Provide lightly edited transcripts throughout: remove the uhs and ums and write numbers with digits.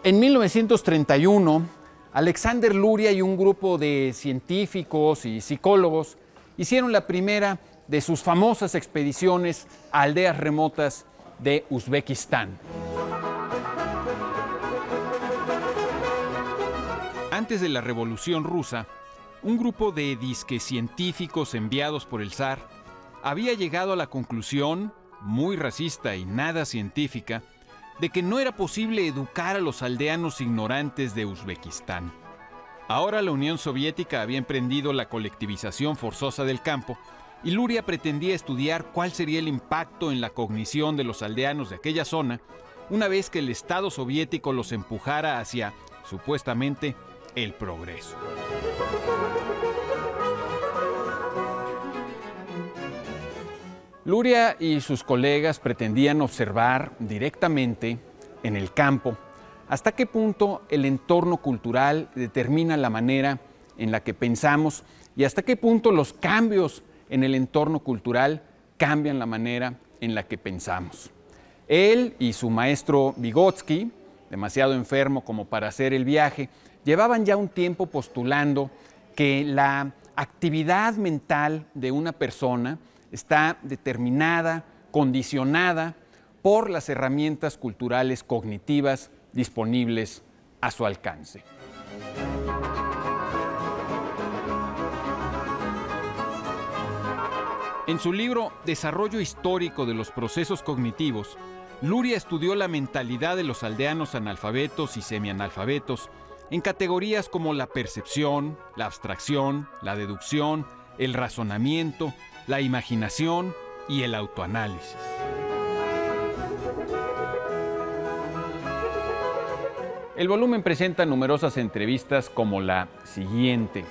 En 1931, Alexander Luria y un grupo de científicos y psicólogos hicieron la primera de sus famosas expediciones a aldeas remotas de Uzbekistán. Antes de la Revolución Rusa, un grupo de disque científicos enviados por el zar había llegado a la conclusión, muy racista y nada científica, de que no era posible educar a los aldeanos ignorantes de Uzbekistán. Ahora la Unión Soviética había emprendido la colectivización forzosa del campo y Luria pretendía estudiar cuál sería el impacto en la cognición de los aldeanos de aquella zona una vez que el Estado soviético los empujara hacia, supuestamente, el progreso. Luria y sus colegas pretendían observar directamente en el campo hasta qué punto el entorno cultural determina la manera en la que pensamos y hasta qué punto los cambios en el entorno cultural cambian la manera en la que pensamos. Él y su maestro Vygotsky, demasiado enfermo como para hacer el viaje, llevaban ya un tiempo postulando que la actividad mental de una persona está determinada, condicionada por las herramientas culturales cognitivas disponibles a su alcance. En su libro Desarrollo histórico de los procesos cognitivos, Luria estudió la mentalidad de los aldeanos analfabetos y semianalfabetos en categorías como la percepción, la abstracción, la deducción, el razonamiento, la imaginación y el autoanálisis. El volumen presenta numerosas entrevistas como la siguiente.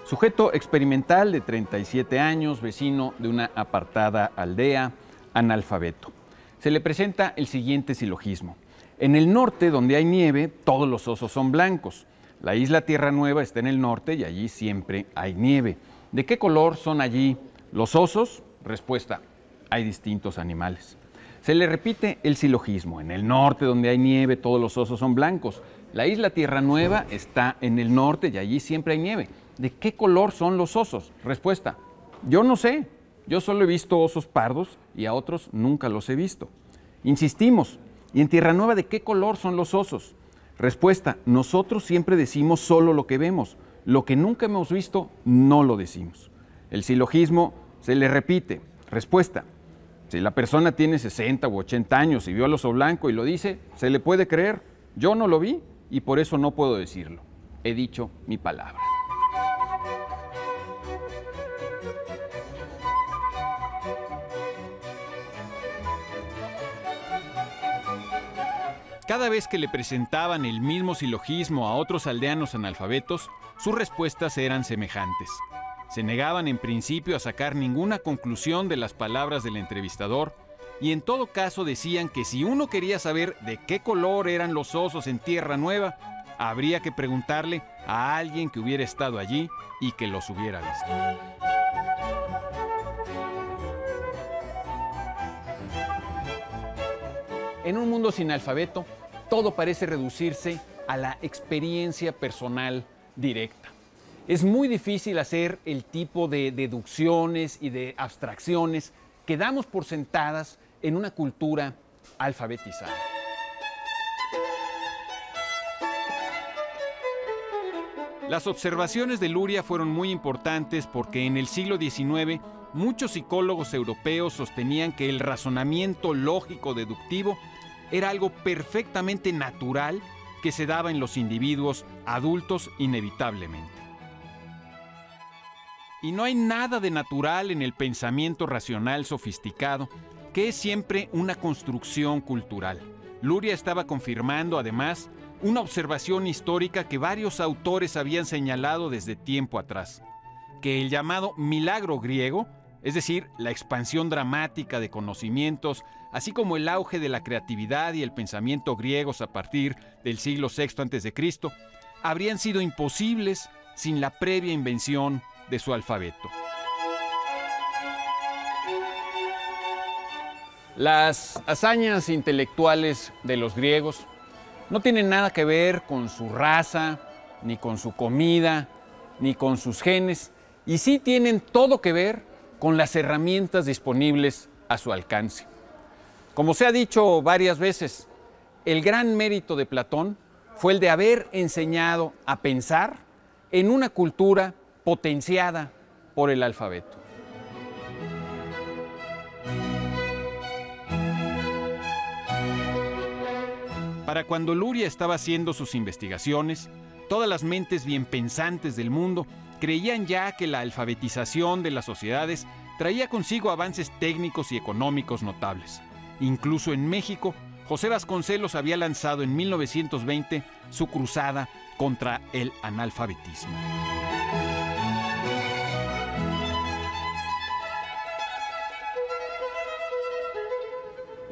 Sujeto experimental de 37 años, vecino de una apartada aldea, analfabeto. Se le presenta el siguiente silogismo. En el norte, donde hay nieve, todos los osos son blancos. La isla Tierra Nueva está en el norte y allí siempre hay nieve. ¿De qué color son allí los osos? Respuesta, hay distintos animales. Se le repite el silogismo. En el norte, donde hay nieve, todos los osos son blancos. La isla Tierra Nueva está en el norte y allí siempre hay nieve. ¿De qué color son los osos? Respuesta, yo no sé. Yo solo he visto osos pardos y a otros nunca los he visto. Insistimos. ¿Y en Tierra Nueva de qué color son los osos? Respuesta, nosotros siempre decimos solo lo que vemos. Lo que nunca hemos visto, no lo decimos. El silogismo se le repite. Respuesta, si la persona tiene 60 u 80 años y vio al oso blanco y lo dice, se le puede creer. Yo no lo vi y por eso no puedo decirlo. He dicho mi palabra. Cada vez que le presentaban el mismo silogismo a otros aldeanos analfabetos, sus respuestas eran semejantes. Se negaban en principio a sacar ninguna conclusión de las palabras del entrevistador y en todo caso decían que si uno quería saber de qué color eran los osos en Tierra Nueva, habría que preguntarle a alguien que hubiera estado allí y que los hubiera visto. En un mundo sin alfabeto, todo parece reducirse a la experiencia personal directa. Es muy difícil hacer el tipo de deducciones y de abstracciones que damos por sentadas en una cultura alfabetizada. Las observaciones de Luria fueron muy importantes porque en el siglo XIX muchos psicólogos europeos sostenían que el razonamiento lógico-deductivo era algo perfectamente natural que se daba en los individuos adultos inevitablemente. Y no hay nada de natural en el pensamiento racional sofisticado, que es siempre una construcción cultural. Luria estaba confirmando, además, una observación histórica que varios autores habían señalado desde tiempo atrás, que el llamado milagro griego, es decir, la expansión dramática de conocimientos, así como el auge de la creatividad y el pensamiento griegos a partir del siglo VI a.C., habrían sido imposibles sin la previa invención de su alfabeto. Las hazañas intelectuales de los griegos No tienen nada que ver con su raza, ni con su comida, ni con sus genes, y sí tienen todo que ver con las herramientas disponibles a su alcance. Como se ha dicho varias veces, el gran mérito de Platón fue el de haber enseñado a pensar en una cultura potenciada por el alfabeto. Para cuando Luria estaba haciendo sus investigaciones, todas las mentes bien pensantes del mundo creían ya que la alfabetización de las sociedades traía consigo avances técnicos y económicos notables. Incluso en México, José Vasconcelos había lanzado en 1920 su cruzada contra el analfabetismo.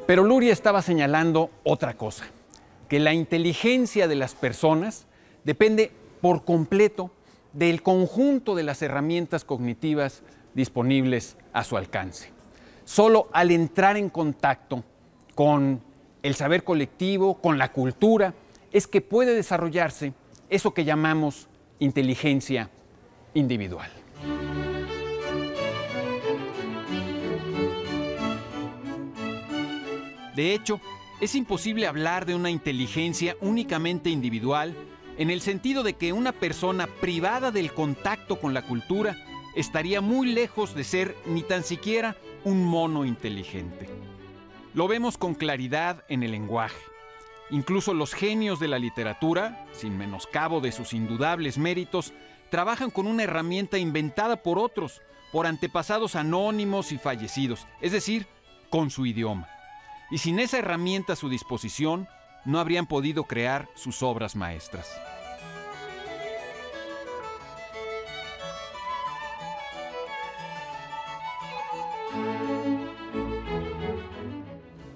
Pero Luria estaba señalando otra cosa, que la inteligencia de las personas depende por completo del conjunto de las herramientas cognitivas disponibles a su alcance. Solo al entrar en contacto con el saber colectivo, con la cultura, es que puede desarrollarse eso que llamamos inteligencia individual. De hecho, es imposible hablar de una inteligencia únicamente individual en el sentido de que una persona privada del contacto con la cultura estaría muy lejos de ser ni tan siquiera un mono inteligente. Lo vemos con claridad en el lenguaje. Incluso los genios de la literatura, sin menoscabo de sus indudables méritos, trabajan con una herramienta inventada por otros, por antepasados anónimos y fallecidos, es decir, con su idioma. Y sin esa herramienta a su disposición, no habrían podido crear sus obras maestras.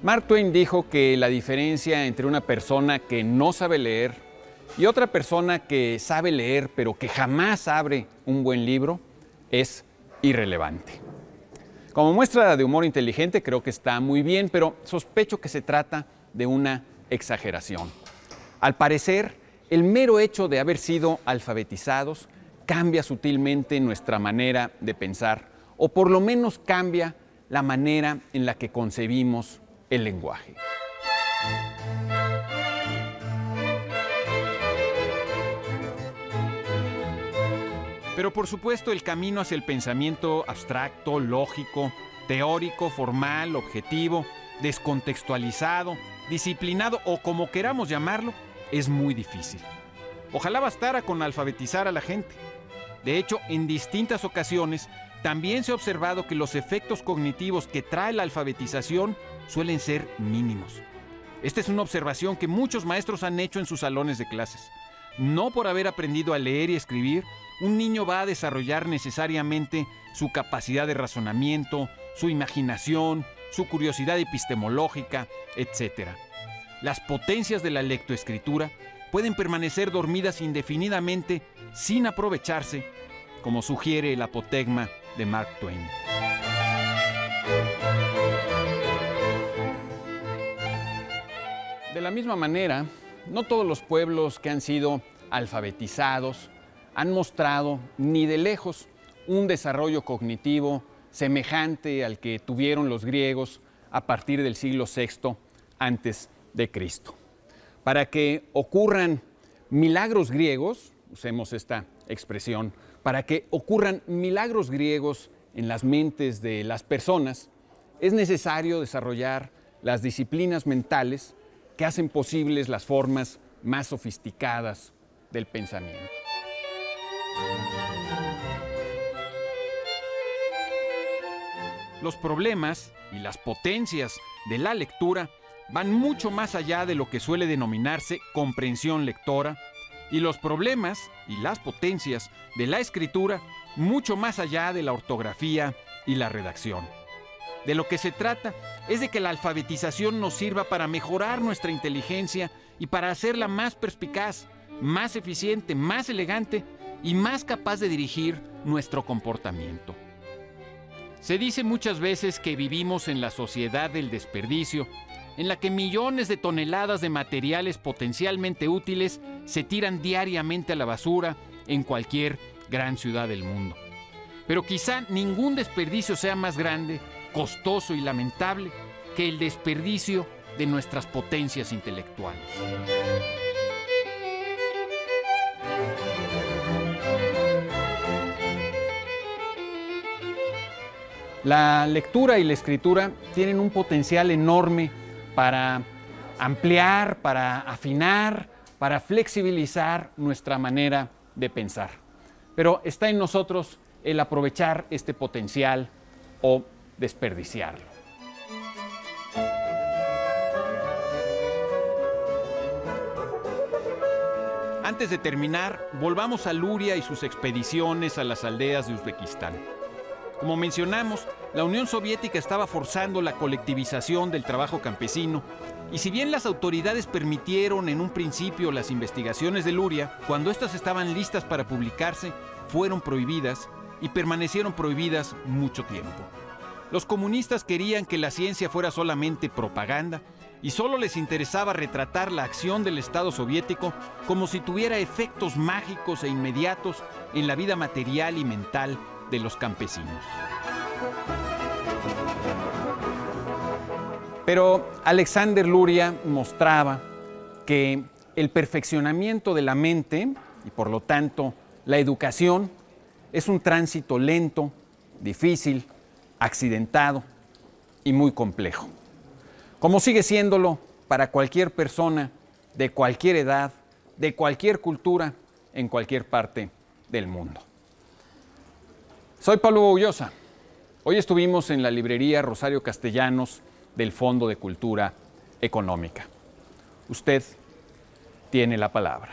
Mark Twain dijo que la diferencia entre una persona que no sabe leer y otra persona que sabe leer pero que jamás abre un buen libro es irrelevante. Como muestra de humor inteligente creo que está muy bien, pero sospecho que se trata de una exageración. Al parecer, el mero hecho de haber sido alfabetizados cambia sutilmente nuestra manera de pensar, o por lo menos cambia la manera en la que concebimos el lenguaje. Pero por supuesto el camino hacia el pensamiento abstracto, lógico, teórico, formal, objetivo, descontextualizado, disciplinado o como queramos llamarlo, es muy difícil. Ojalá bastara con alfabetizar a la gente. De hecho, en distintas ocasiones también se ha observado que los efectos cognitivos que trae la alfabetización suelen ser mínimos. Esta es una observación que muchos maestros han hecho en sus salones de clases. No por haber aprendido a leer y escribir, un niño va a desarrollar necesariamente su capacidad de razonamiento, su imaginación, su curiosidad epistemológica, etc. Las potencias de la lectoescritura pueden permanecer dormidas indefinidamente sin aprovecharse, como sugiere el apotegma de Mark Twain. De la misma manera, no todos los pueblos que han sido alfabetizados han mostrado ni de lejos un desarrollo cognitivo semejante al que tuvieron los griegos a partir del siglo VI antes de Cristo. Para que ocurran milagros griegos, usemos esta expresión, para que ocurran milagros griegos en las mentes de las personas, es necesario desarrollar las disciplinas mentales que hacen posibles las formas más sofisticadas del pensamiento. Los problemas y las potencias de la lectura van mucho más allá de lo que suele denominarse comprensión lectora, y los problemas y las potencias de la escritura mucho más allá de la ortografía y la redacción. De lo que se trata es de que la alfabetización nos sirva para mejorar nuestra inteligencia y para hacerla más perspicaz, más eficiente, más elegante y más capaz de dirigir nuestro comportamiento. Se dice muchas veces que vivimos en la sociedad del desperdicio en la que millones de toneladas de materiales potencialmente útiles se tiran diariamente a la basura en cualquier gran ciudad del mundo. Pero quizá ningún desperdicio sea más grande, costoso y lamentable que el desperdicio de nuestras potencias intelectuales. La lectura y la escritura tienen un potencial enorme para ampliar, para afinar, para flexibilizar nuestra manera de pensar. Pero está en nosotros el aprovechar este potencial o desperdiciarlo. Antes de terminar, volvamos a Luria y sus expediciones a las aldeas de Uzbekistán. Como mencionamos, la Unión Soviética estaba forzando la colectivización del trabajo campesino, y si bien las autoridades permitieron en un principio las investigaciones de Luria, cuando éstas estaban listas para publicarse, fueron prohibidas y permanecieron prohibidas mucho tiempo. Los comunistas querían que la ciencia fuera solamente propaganda y solo les interesaba retratar la acción del Estado soviético como si tuviera efectos mágicos e inmediatos en la vida material y mental de los campesinos. Pero Alexander Luria mostraba que el perfeccionamiento de la mente, y por lo tanto la educación, es un tránsito lento, difícil, accidentado y muy complejo. Como sigue siéndolo para cualquier persona de cualquier edad, de cualquier cultura, en cualquier parte del mundo. Soy Pablo Boullosa. Hoy estuvimos en la librería Rosario Castellanos del Fondo de Cultura Económica. Usted tiene la palabra.